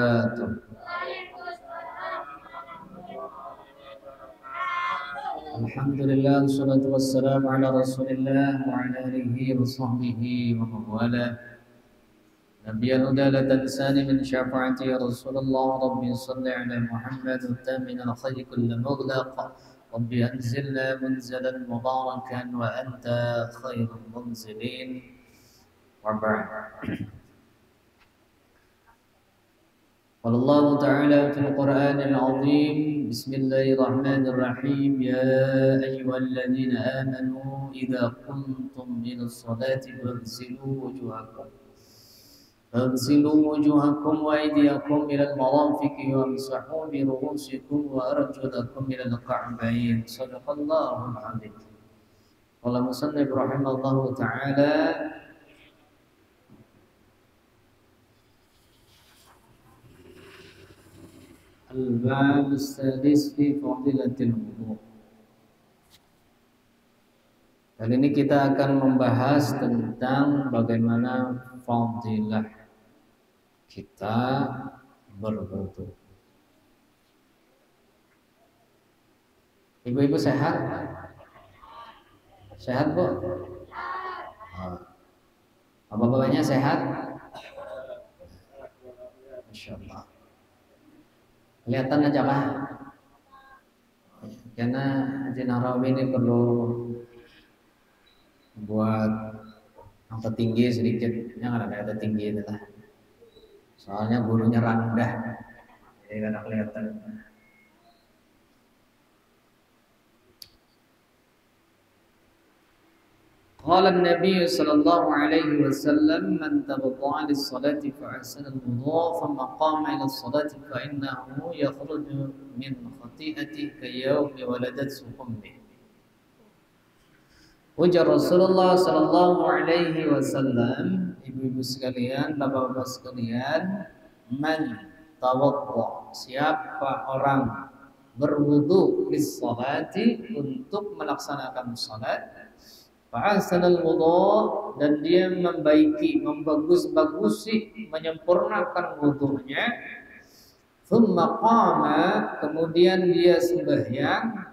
wabarakatuh. Alhamdulillah, wassalatu wassalamu ala Rasulillah wa ala alihi wa sahbihi wa man wala. Nabiyyan huda la tansani min syafaati ya Rasulullah. Rabbi salli ala Muhammad tamin al-khayr kull mughlaq. Rabbi anzilna munzalan mubarakan wa anta khairul munzilin. Wa ba'd. قال الله تعالى في القرآن العظيم بسم الله الرحمن الرحيم يا أيها الذين آمنوا إذا قمتم إلى الصلاة فاغسلوا وجوهكم وأيديكم إلى المرافق وامسحوا برؤوسكم وأرجلكم إلى الكعبين صدق الله العظيم. قال المصنف رحمه الله تعالى Al-Bab As-Sadis fi Fadilatil Wudu. Kali ini kita akan membahas tentang bagaimana fadilah kita berwudu. Ibu-ibu sehat? Sehat, Bu? Bapak-bapaknya sehat? Masya Allah. Kelihatan aja lah, karena Haji Narawi ini perlu buat angka tinggi sedikit, jangan ada tinggi itu lah. Soalnya gurunya rendah, jadi kadang kelihatan. Qala an-nabiy sallallahu alaihi wasallam man tawadda'a lis-salati fa'ahsana al-wudu' thumma qama ila as-salati fa innahu yakhruju min khati'atihi kayawmi waladathu ummuh. Ujar Rasulullah sallallahu alaihi wasallam, ibu-ibu sekalian, bapak-bapak sekalian, man tawadda', siapa orang berwudu lis-salati untuk melaksanakan salat, fa'ahsanal wudu' dan dia membaiki, membagus-bagusi, menyempurnakan wudunya. Thumma qama, kemudian dia sembahyang,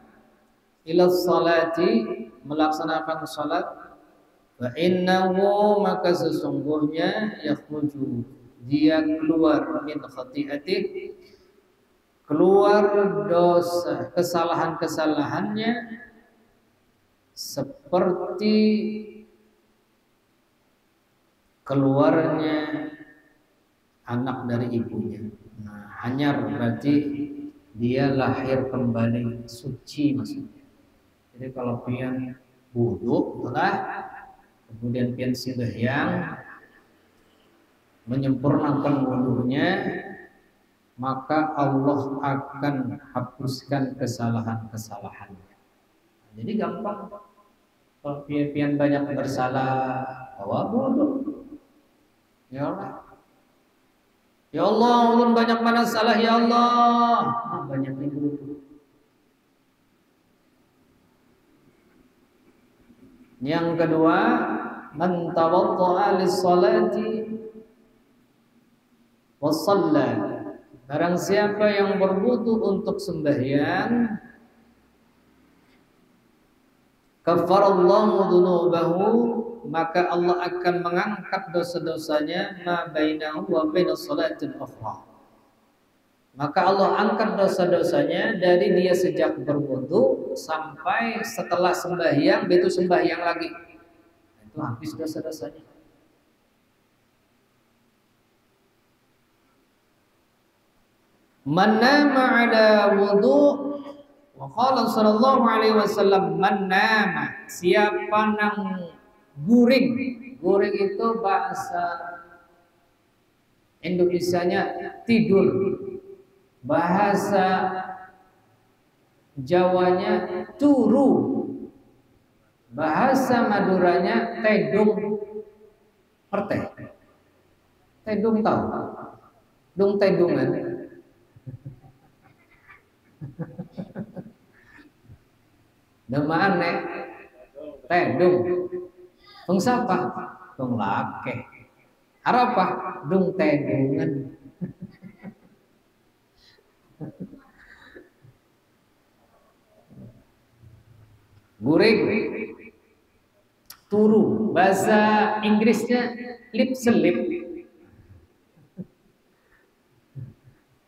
ila salati, melaksanakan salat. Fa innahu, maka sesungguhnya, yakhruju, dia keluar min khati'atih, keluar dosa, kesalahan-kesalahannya, seperti keluarnya anak dari ibunya. Nah, hanyar berarti dia lahir kembali suci maksudnya. Jadi kalau pian wudu telah kemudian pian sembahyang menyempurnakan wudunya, maka Allah akan hapuskan kesalahan-kesalahannya. Jadi gampang. Kalau pian banyak bersalah, bawa wudu. Ya Allah. Ya Allah, ulun banyak mana salah ya Allah. Banyak wudu. Yang kedua, man tawadda'a lis-salati wa shalla. Barang siapa yang berwudu untuk sembahyang, kafarallahu dzunubahu, maka Allah akan mengangkat dosa-dosanya ma bainahu wa bainas salatil ukhra. Maka Allah angkat dosa-dosanya dari dia sejak berwudu sampai setelah sembahyang, itu sembahyang lagi. Itu habis dosa-dosanya. Man nama ala wudu, wa qala sallallahu alaihi wasallam man nama, siapa nang guring. Guring itu bahasa Indonesianya tidur. Bahasa Jawanya turu. Bahasa Maduranya tedung perteh. Tedung tahu? Dung tedungan. Nama aneh tedung. Dung siapa? Dung lake. Arapa? Dung tedungan. guring, turu. Bahasa Inggrisnya lip selip.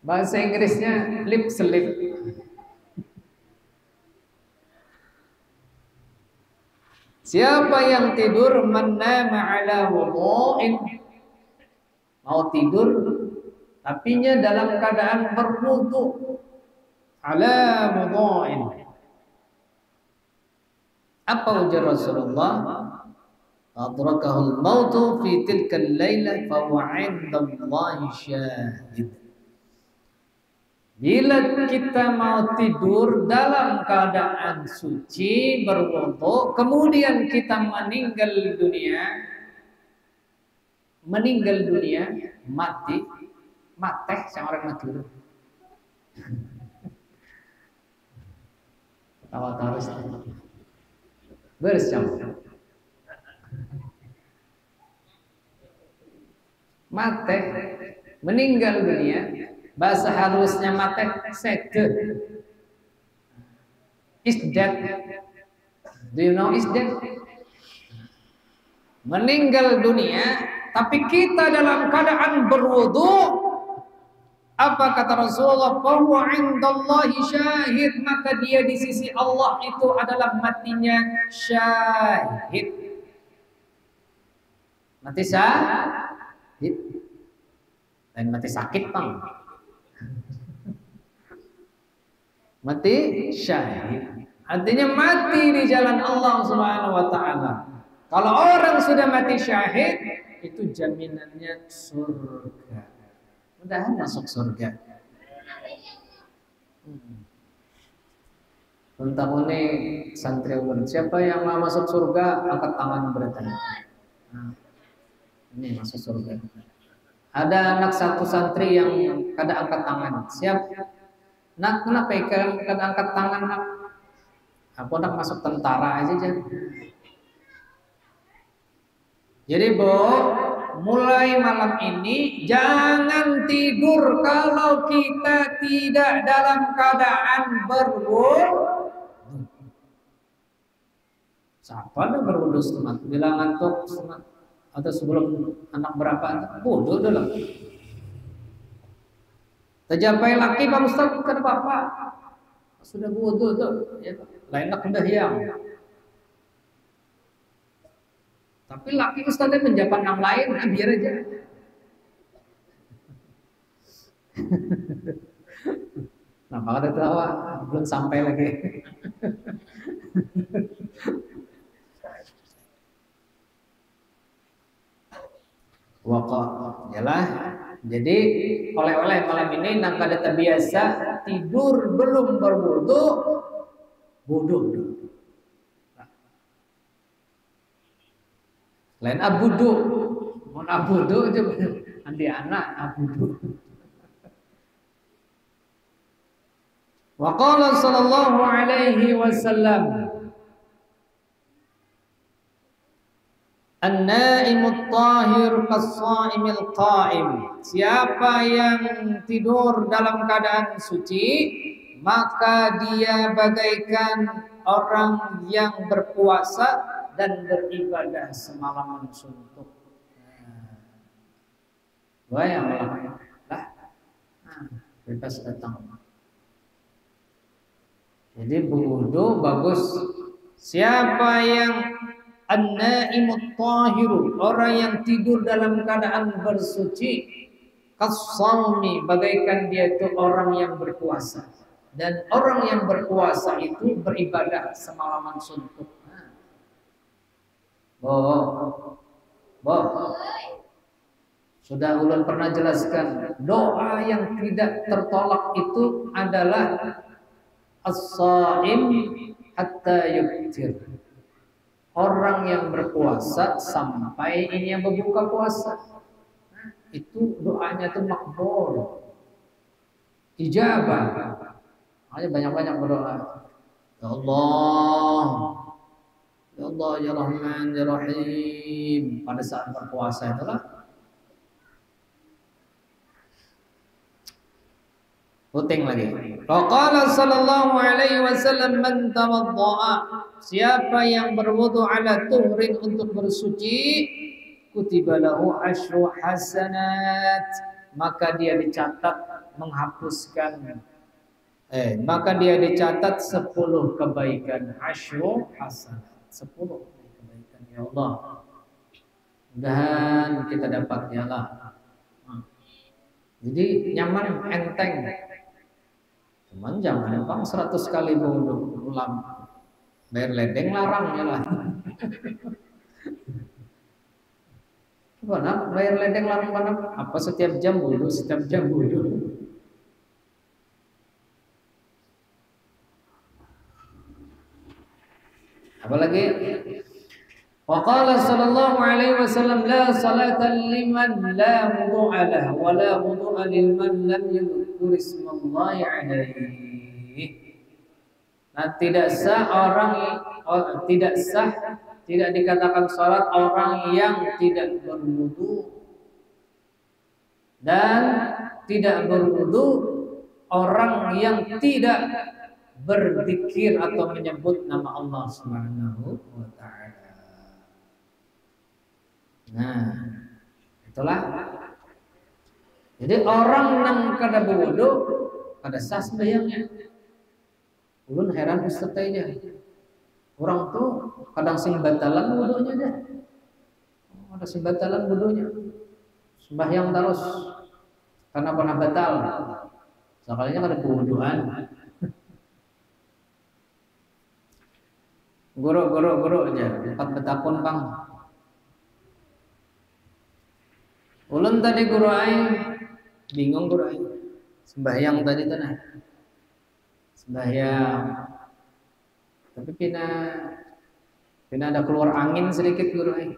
Bahasa Inggrisnya lip selip. Siapa yang tidur menama ala wudu'in, mau tidur tapinya dalam keadaan berwudu, ala wudu'in. Apa ujar Rasulullah? Adrakahul mautu fi tilkal lailah fa huwa 'indallahi syahid. Bila kita mau tidur dalam keadaan suci berwudu, kemudian kita meninggal dunia, mati sama orang mati dulu. Tawa terus. Bersama. Mati, meninggal dunia. Bahasa halusnya mati, seke. Is dead. Do you know is dead? Meninggal dunia, tapi kita dalam keadaan berwudu. Apa kata Rasulullah? Fahuwa 'indallahi syahid, maka dia di sisi Allah itu adalah matinya syahid. Mati syahid. Dan mati sakit, Bang. Mati syahid. Artinya mati di jalan Allah Subhanahu wa taala. Kalau orang sudah mati syahid, itu jaminannya surga. Mudah-mudahan masuk surga. Tentang ini santri umur. Siapa yang mau masuk surga, angkat tangan bertanya. Nah, ini masuk surga. Ada anak satu santri yang kada angkat tangan. Siap? Nak, kenapa kada angkat tangan, nak? Aku nak masuk tentara aja. Jadi, mulai malam ini jangan tidur kalau kita tidak dalam keadaan berwudu. Siapa ada berwudu sunat? Bila ngantuk sunat atau sebelum anak berapa? Wudu dulu. Tercapai laki Pak Ustaz, kan Bapak sudah wudu tuh, ya, lain nak udah hiang. Tapi laki Ustaznya menjabat yang lain, nah biar aja. Nah, maka ketawa belum sampai lagi. Waqah, yalah. Jadi oleh-oleh malam ini nang kada terbiasa tidur belum berwudu, wudu. Lain abudu, mau abudu aja nanti anak abudu. Wa qala sallallahu alaihi wasallam, an-naimut tahir kas-shaimil qa'im. Siapa yang tidur dalam keadaan suci, maka dia bagaikan orang yang berpuasa dan beribadah semalaman suntuk. Bayang lah, bebas datang. Jadi berwudu bagus. Siapa yang an-naimut tahiru, orang yang tidur dalam keadaan bersuci, kas-shaumi, bagaikan dia itu orang yang berpuasa. Dan orang yang berpuasa itu beribadah semalaman suntuk. Sudah ulun pernah jelaskan, doa yang tidak tertolak itu adalah as-shaim hatta yuftir. Orang yang berpuasa sampai ini yang berbuka puasa. Itu doanya tuh makbul. Ijabah. Makanya banyak-banyak berdoa. Ya Allah, ya Allah, ya Rahman, ya Rahim. Pada saat berpuasa itulah. Puting lagi. Faqala sallallahu alaihi wasallam man tawaddaa, siapa yang berwudu ala tuhrin untuk bersuci, kutiba lahu asyru hasanat, maka dia dicatat menghapuskan maka dia dicatat 10 kebaikan. Asyru hasanat, 10 kebaikan. Ya Allah, mudahan kita dapat ya Allah. Jadi nyaman, enteng. Cuman jangan bang 100 kali wudu ulang. Bayar ledeng larang ya lah. Gimana? Bayar ledeng larang mana? Apa setiap jam wudu, setiap jam wudu? Apalagi? Waqala sallallahu alaihi wasallam la salata liman la wudu'a lahu wa la wudu'a liman lam yadhkur ismallahi alaihi. Nah, tidak sah tidak dikatakan salat orang yang tidak berwudu, dan tidak berwudu orang yang tidak berzikir atau menyebut nama Allah Subhanahu wa taala. Nah, itulah. Jadi orang yang kada berwudu kada sah sembahyangnya. Ulun heran Ustaz aja. Orang tuh kadang sing batalan wudunya dah. Ada sing batalan wudunya. Sembahyang terus karena pernah batal. Sekalinya kada berwuduan. Guru aja, 4 betapun bang. Ulun tadi guru aing bingung guru aing. Sembahyang tadi tanah. Sembahyang. Tapi pina ada keluar angin sedikit guru aing.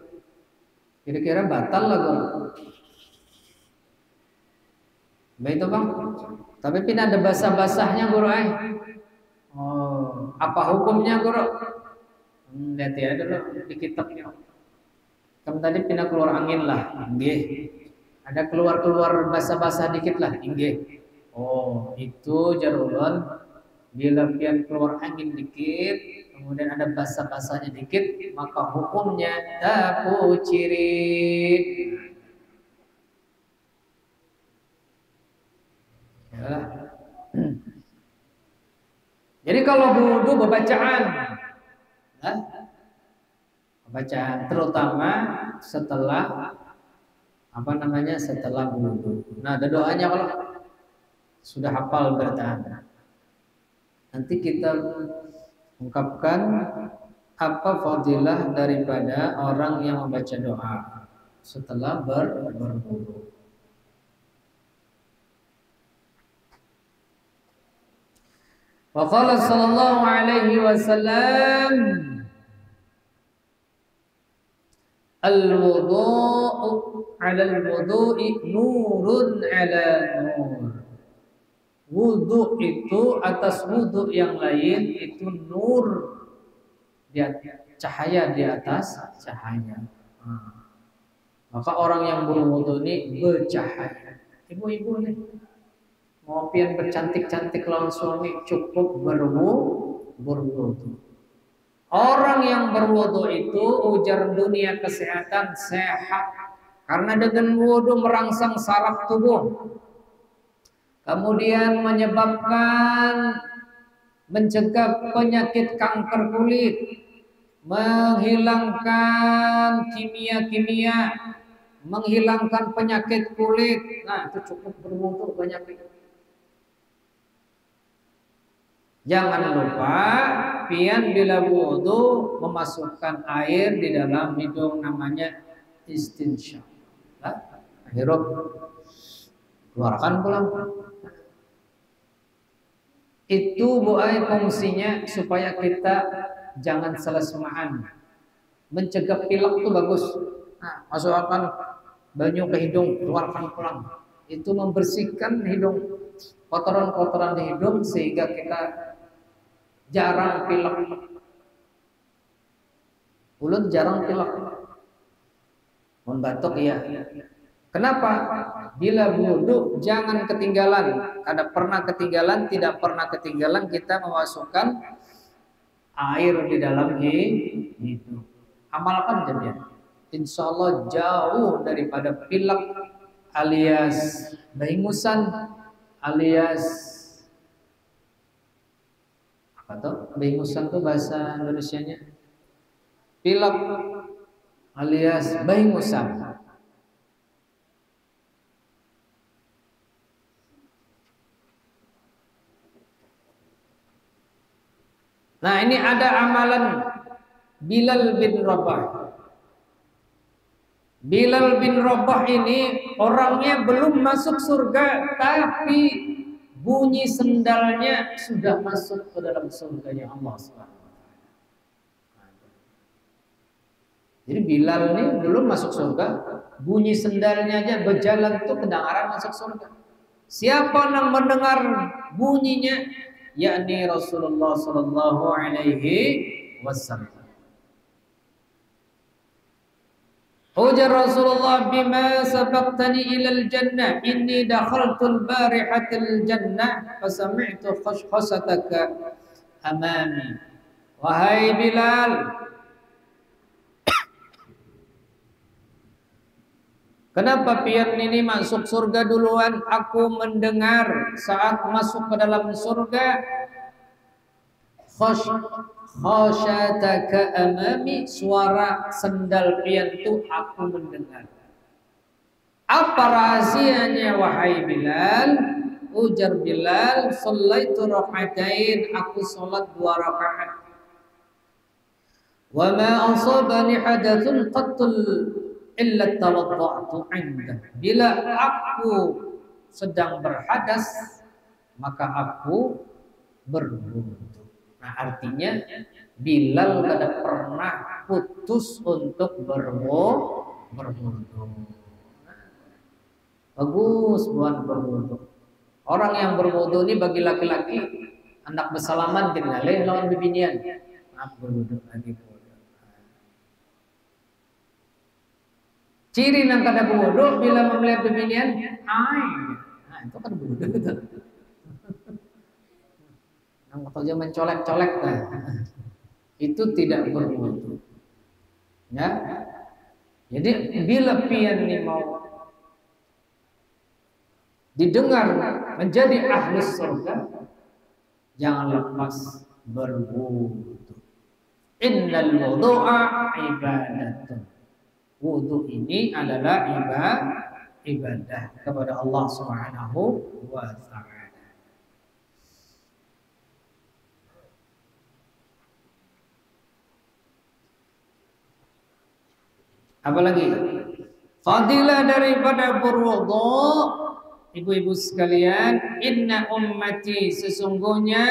Kira-kira batal lah guru. Baik itu bang. Tapi pina ada basah-basahnya guru aing. Oh, apa hukumnya guru? Lihat ya dulu di kitabnya. Kamu tadi pina keluar angin lah. Nggih. Ada keluar basah-basah dikit lah, inggih. Oh, itu jarulun bila pian keluar angin dikit, kemudian ada basah-basahnya dikit, maka hukumnya tapu cirit. Ya. Jadi kalau wudu bacaan, bacaan terutama setelah setelah wudu. Nah, ada doanya kalau sudah hafal bertahan. Nanti kita ungkapkan apa fadilah daripada orang yang membaca doa setelah berwudu. Wa qala sallallahu alaihi wasallam al-wudu'u 'ala al-wudu'i nurun 'ala nur. Wudu itu atas wudu yang lain itu nur, cahaya di atas cahaya. Maka orang yang berwudu ini bercahaya. Ibu-ibu nih mau pian bercantik-cantik lawan suami cukup berwudu. Orang yang berwudu itu ujar dunia kesehatan sehat karena dengan wudu merangsang saraf tubuh. Kemudian mencegah penyakit kanker kulit, menghilangkan kimia-kimia, menghilangkan penyakit kulit. Nah, itu cukup berwudu banyak. Jangan lupa pian bila wudu memasukkan air di dalam hidung, namanya istinsyaq. Hirup, keluarkan pulang. Itu buai fungsinya supaya kita jangan selesmaan. Mencegah pilek itu bagus. Nah, masukkan banyu ke hidung, keluarkan pulang. Itu membersihkan hidung, kotoran-kotoran di hidung sehingga kita jarang pilek. Ulun jarang pilek. Mun batuk ya. Kenapa? Bila wudu jangan ketinggalan. Kada pernah ketinggalan, tidak pernah ketinggalan kita memasukkan air di dalam hidung. Amalkan jadinya. Insya Allah jauh daripada pilek alias baingusan alias apa tuh? Baingusan tuh bahasa Indonesianya. Pilek alias baingusan. Nah, ini ada amalan Bilal bin Rabah. Bilal bin Rabah ini orangnya belum masuk surga, tapi bunyi sendalnya sudah masuk ke dalam surganya Allah Subhanahu. Jadi Bilal ini belum masuk surga, bunyi sendalnya aja berjalan tuh kedengaran masuk surga. Siapa yang mendengar bunyinya? Yakni Rasulullah sallallahu alaihi wasallam. Ujar Rasulullah, bima sabaqtani ilal jannah inni dakhaltul barihatil jannah fasami'tu khashkhasataka amami. Wahai Bilal, kenapa pian ini masuk surga duluan? Aku mendengar saat masuk ke dalam surga khashataka amami, suara sendal pian itu aku mendengar. Apa rahasianya wahai Bilal? Ujar Bilal, shallaitu raka'atain, aku salat 2 rakaat. Wa ma asabani hadathun qattul illa tawadda'tu 'inda. Bila aku sedang berhadas, maka aku berwudu. Nah, artinya Bilal tidak pernah putus untuk berwudu. Bagus buat berwudu. Orang yang berwudu ini bagi laki-laki anak bersalaman tinggalin lawan bibinian. Aku berwudu lagi. Ciri nang kada berwudu bila melihat bibinian, nah itu kan berwudu gitu. Nang kata mencolek-colek nah. Itu tidak berwudu. Ya. Jadi bila pian ini mau didengar menjadi ahli surga, jangan lepas berwudu. Innal wudu'a ibadatun. Wudu ini adalah ibadah kepada Allah Subhanahu wa ta'ala. Apalagi fadilah daripada berwudu, ibu-ibu sekalian, inna ummati, sesungguhnya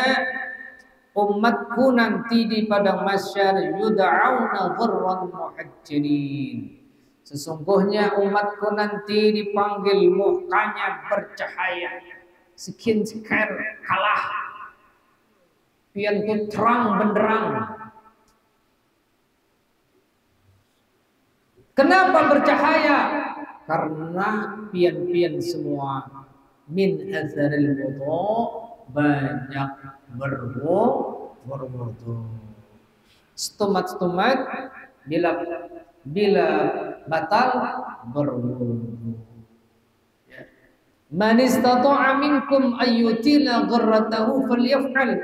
umatku nanti di padang mahsyar yud'auna ghurran muhajjalin. Sesungguhnya umatku nanti dipanggil mukanya bercahaya, skin care kalah, pian ku terang benderang. Kenapa bercahaya? Karena pian-pian semua min azharil wudu, banyak berwudu. Stomat-stomat bila batal berwudu. Man istata'a minkum ayyutina gharratahu falyaf'al.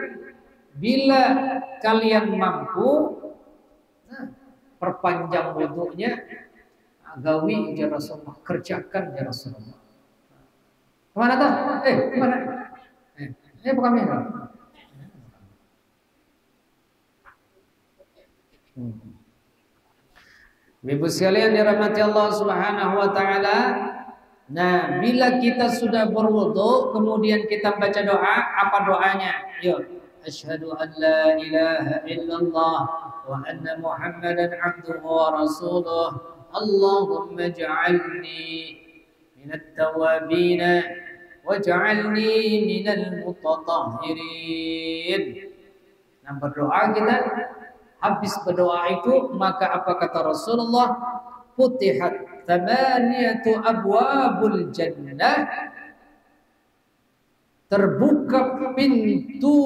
Bila kalian mampu perpanjang wudunya, gawi ya Rasulullah, kerjakan ya Rasulullah. Kemana tuh? Kemana? Bukan merah. Ibu sekalian dirahmati Allah Subhanahu wa taala. Nah, bila kita sudah berwudu, kemudian kita baca doa, apa doanya? Yuk. Asyhadu an la ilaha illallah wa anna Muhammadan abduhu wa rasuluh. Allahumma ij'alni minat tawabin waj'alni minal mutatahhirin. Nah, berdoa kita, habis berdoa itu maka apa kata Rasulullah? futihat thamaniyatu abwabul jannah, terbuka pintu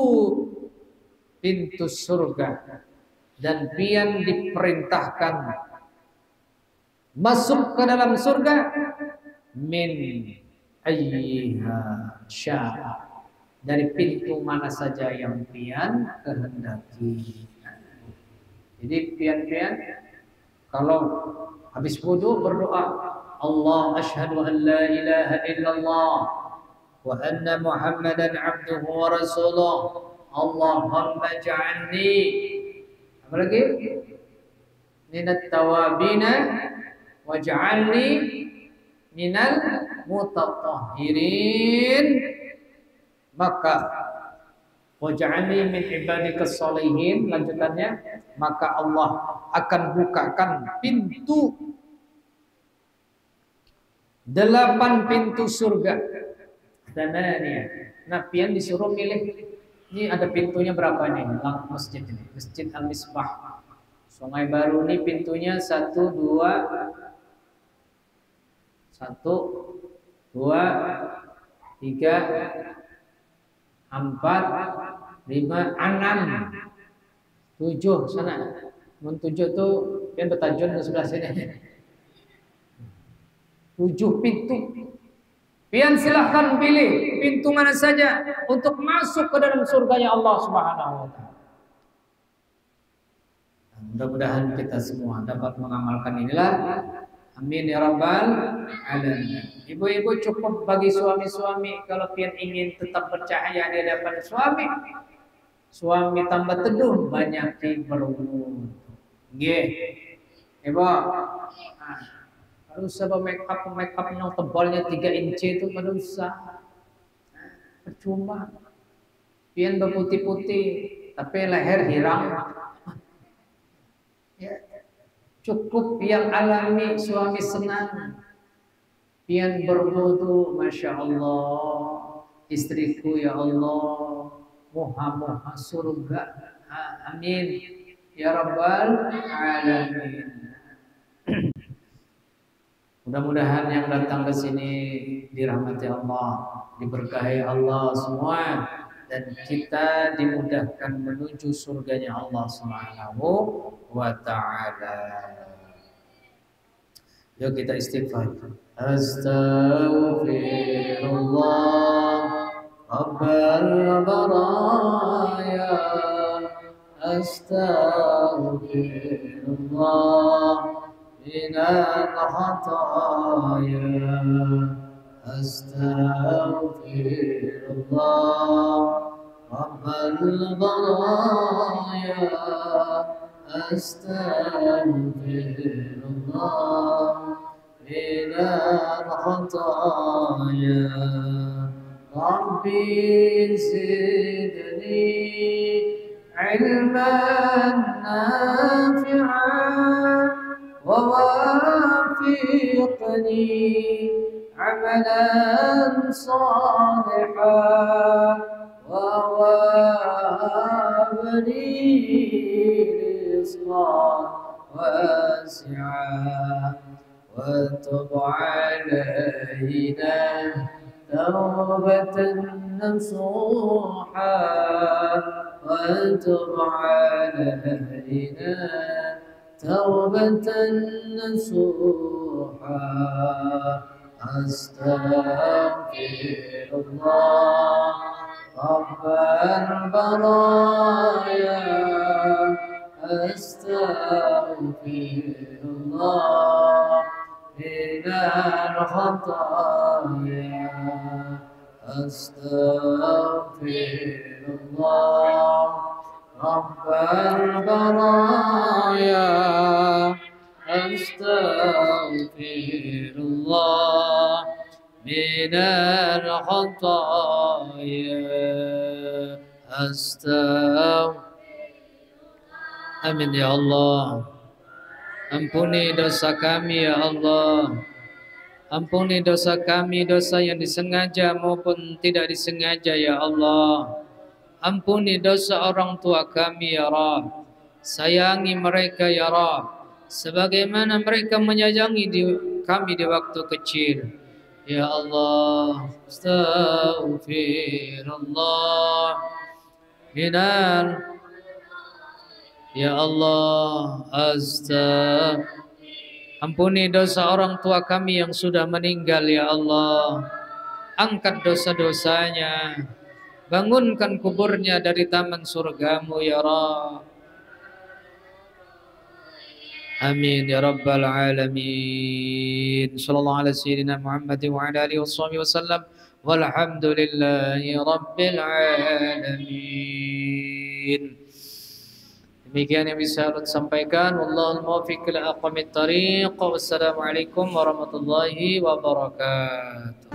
surga, dan pian diperintahkan masuk ke dalam surga min ayyiha sya'a, dari pintu mana saja yang pian kehendaki. Jadi pian-pian kalau habis wudu berdoa, Allah asyhadu an la ilaha illallah wa anna Muhammadan abduhu wa rasuluh. Allahumma ja'alni, apa lagi? Minat tawabina waj'alni minal mutatahhirin. Maka waj'alni min ibadikas sholihin, lanjutannya, maka Allah akan bukakan pintu 8 pintu surga. Thamaniyah. Nah, pian disuruh milih. Ini ada pintunya berapa nih? Masjid ini, Masjid Al-Misbah Sungai Baru ini pintunya 1, 2, 3, 4, 5, 6, 7 sana. Mun 7 tuh pian betajun ke sebelah sini. 7 pintu. Pian silahkan pilih pintu mana saja untuk masuk ke dalam surganya Allah Subhanahu wa taala. Mudah-mudahan kita semua dapat mengamalkan inilah. Amin ya rabbal alamin. Ibu-ibu cukup bagi suami-suami kalau pian ingin tetap bercahaya di hadapan suami. Suami tambah teduh, banyak berwudu. Nggih. Ibu, harus usah make up yang tebalnya 3 inci itu, pada usah. Percuma. Pian berputih-putih tapi leher hirang. Ya, cukup yang alami, suami senang. Pian berwudu, masya Allah. Istriku ya Allah, moha-moha surga. Amin ya rabbal alamin. Mudah-mudahan yang datang ke sini dirahmati Allah, diberkahi Allah semua, dan kita dimudahkan menuju surganya Allah Subhanahu wa taala. Yuk kita istighfar. Astaghfirullah Rabbal baraya, astaghfirullah minal khataya, astaghfirullah Rabbal baraya, astaghfirullah minal khataya. Rabbi zidni ilman nafi'an ووافقني عملا صالحا ووهب لي رزقا واسعا وتب علينا توبة نصوحا وتب علينا توبة نصوحا. أستغفر الله رب البرايا، أستغفر الله من الخطايا، أستغفر الله رب البرايا، أستغفر الله من الخطايا، Amin ya Allah. Ampuni dosa kami ya Allah. Ampuni dosa kami, dosa yang disengaja maupun tidak disengaja ya Allah. Ampuni dosa orang tua kami ya Rabb. Sayangi mereka ya Rabb. sebagaimana mereka menyayangi kami di waktu kecil. Ya Allah, astaghfirullah minal. Ya Allah, ampuni dosa orang tua kami yang sudah meninggal ya Allah. Angkat dosa-dosanya, bangunkan kuburnya dari taman surgamu ya Rabb. Amin ya rabbal alamin. Sallallahu ala sayyidina Muhammad wa ala alihi washabihi wasallam. Walhamdulillahi rabbil alamin. Demikian yang bisa saya sampaikan. Wallahul muwaffiq ila aqwamit thariq. Wassalamualaikum warahmatullahi wabarakatuh.